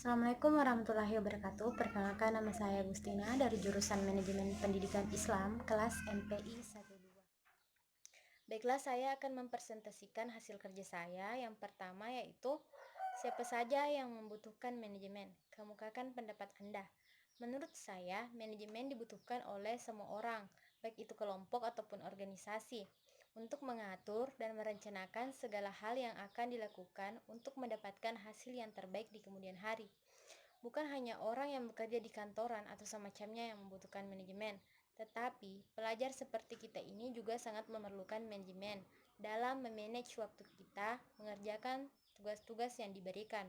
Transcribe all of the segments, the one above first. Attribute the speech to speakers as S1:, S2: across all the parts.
S1: Assalamualaikum warahmatullahi wabarakatuh. Perkenalkan, nama saya Agustina dari jurusan Manajemen Pendidikan Islam kelas MPI 12. Baiklah, saya akan mempresentasikan hasil kerja saya. Yang pertama yaitu siapa saja yang membutuhkan manajemen. Kemukakan pendapat Anda. Menurut saya, manajemen dibutuhkan oleh semua orang, baik itu kelompok ataupun organisasi, untuk mengatur dan merencanakan segala hal yang akan dilakukan untuk mendapatkan hasil yang terbaik di kemudian hari. Bukan hanya orang yang bekerja di kantoran atau semacamnya yang membutuhkan manajemen, tetapi pelajar seperti kita ini juga sangat memerlukan manajemen dalam memanage waktu kita mengerjakan tugas-tugas yang diberikan.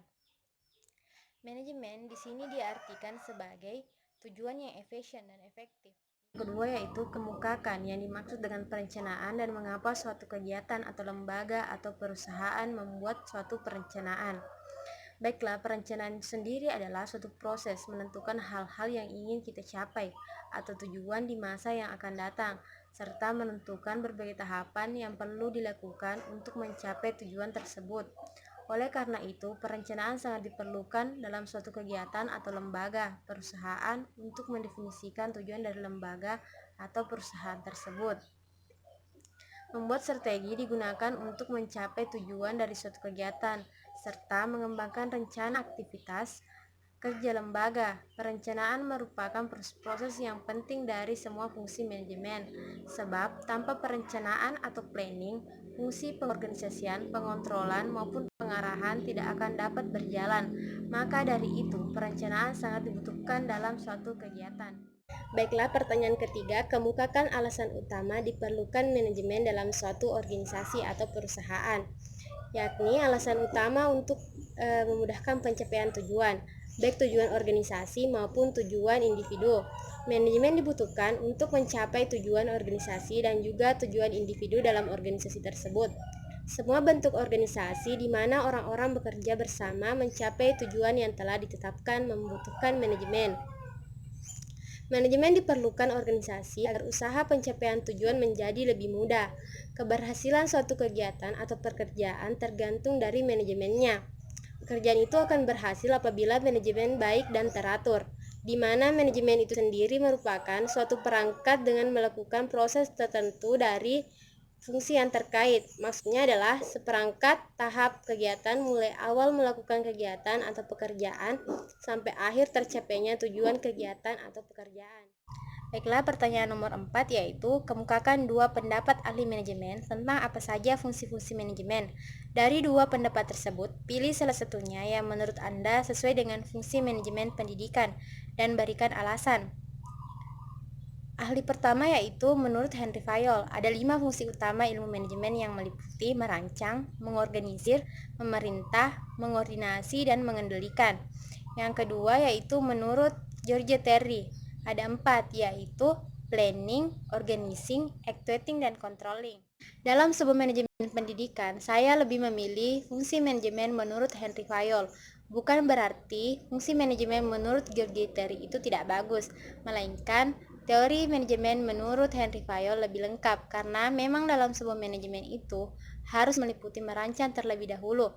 S1: Manajemen di sini diartikan sebagai tujuan yang efisien dan efektif. Kedua yaitu kemukakan, yang dimaksud dengan perencanaan dan mengapa suatu kegiatan atau lembaga atau perusahaan membuat suatu perencanaan. Baiklah, perencanaan sendiri adalah suatu proses menentukan hal-hal yang ingin kita capai atau tujuan di masa yang akan datang, serta menentukan berbagai tahapan yang perlu dilakukan untuk mencapai tujuan tersebut. Oleh karena itu, perencanaan sangat diperlukan dalam suatu kegiatan atau lembaga, perusahaan untuk mendefinisikan tujuan dari lembaga atau perusahaan tersebut. Membuat strategi digunakan untuk mencapai tujuan dari suatu kegiatan, serta mengembangkan rencana aktivitas kerja lembaga. Perencanaan merupakan proses yang penting dari semua fungsi manajemen, sebab tanpa perencanaan atau planning, fungsi pengorganisasian, pengontrolan, maupun pengarahan tidak akan dapat berjalan. Maka dari itu, perencanaan sangat dibutuhkan dalam suatu kegiatan. Baiklah, pertanyaan ketiga, kemukakan alasan utama diperlukan manajemen dalam suatu organisasi atau perusahaan, yakni alasan utama untuk memudahkan pencapaian tujuan, baik tujuan organisasi maupun tujuan individu. Manajemen dibutuhkan untuk mencapai tujuan organisasi dan juga tujuan individu dalam organisasi tersebut. Semua bentuk organisasi di mana orang-orang bekerja bersama mencapai tujuan yang telah ditetapkan membutuhkan manajemen. Manajemen diperlukan organisasi agar usaha pencapaian tujuan menjadi lebih mudah. Keberhasilan suatu kegiatan atau pekerjaan tergantung dari manajemennya. Pekerjaan itu akan berhasil apabila manajemen baik dan teratur, di mana manajemen itu sendiri merupakan suatu perangkat dengan melakukan proses tertentu dari fungsi yang terkait. Maksudnya adalah seperangkat tahap kegiatan mulai awal melakukan kegiatan atau pekerjaan sampai akhir tercapainya tujuan kegiatan atau pekerjaan. Baiklah, pertanyaan nomor 4 yaitu kemukakan dua pendapat ahli manajemen tentang apa saja fungsi-fungsi manajemen. Dari dua pendapat tersebut, pilih salah satunya yang menurut Anda sesuai dengan fungsi manajemen pendidikan dan berikan alasan. Ahli pertama yaitu menurut Henry Fayol, ada 5 fungsi utama ilmu manajemen yang meliputi merancang, mengorganisir, memerintah, mengordinasi, dan mengendalikan. Yang kedua yaitu menurut George Terry, ada 4 yaitu planning, organizing, actuating, dan controlling. Dalam sebuah manajemen pendidikan, saya lebih memilih fungsi manajemen menurut Henry Fayol. Bukan berarti fungsi manajemen menurut George Terry itu tidak bagus, melainkan teori manajemen menurut Henry Fayol lebih lengkap karena memang dalam sebuah manajemen itu harus meliputi merancang terlebih dahulu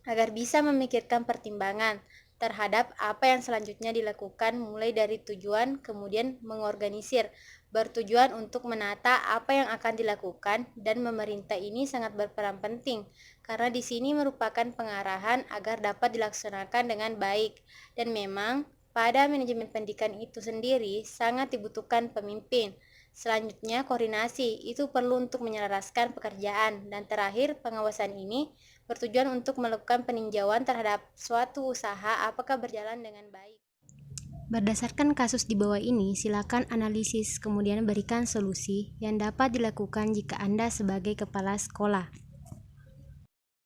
S1: agar bisa memikirkan pertimbangan terhadap apa yang selanjutnya dilakukan mulai dari tujuan kemudian mengorganisir bertujuan untuk menata apa yang akan dilakukan, dan memerintah ini sangat berperan penting karena di sini merupakan pengarahan agar dapat dilaksanakan dengan baik. Dan memang pada manajemen pendidikan itu sendiri sangat dibutuhkan pemimpin. Selanjutnya koordinasi itu perlu untuk menyelaraskan pekerjaan, dan terakhir pengawasan ini bertujuan untuk melakukan peninjauan terhadap suatu usaha apakah berjalan dengan baik. Berdasarkan kasus di bawah ini, silakan analisis kemudian berikan solusi yang dapat dilakukan jika Anda sebagai kepala sekolah.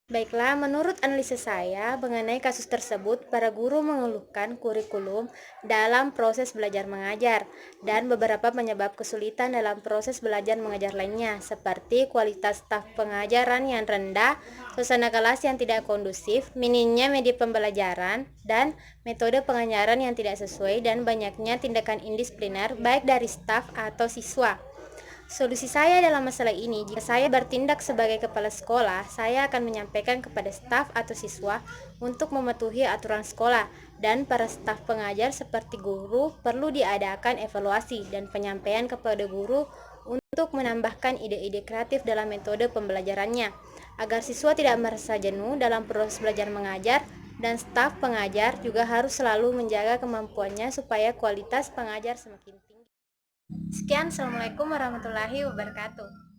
S1: Baiklah, menurut analisis saya mengenai kasus tersebut, para guru mengeluhkan kurikulum dalam proses belajar mengajar dan beberapa penyebab kesulitan dalam proses belajar mengajar lainnya, seperti kualitas staf pengajaran yang rendah, suasana kelas yang tidak kondusif, minimnya media pembelajaran, dan metode pengajaran yang tidak sesuai, dan banyaknya tindakan indisipliner baik dari staf atau siswa. Solusi saya dalam masalah ini, jika saya bertindak sebagai kepala sekolah, saya akan menyampaikan kepada staf atau siswa untuk mematuhi aturan sekolah, dan para staf pengajar seperti guru perlu diadakan evaluasi dan penyampaian kepada guru untuk menambahkan ide-ide kreatif dalam metode pembelajarannya, agar siswa tidak merasa jenuh dalam proses belajar mengajar, dan staf pengajar juga harus selalu menjaga kemampuannya supaya kualitas pengajar semakin tinggi. Sekian, Assalamualaikum warahmatullahi wabarakatuh.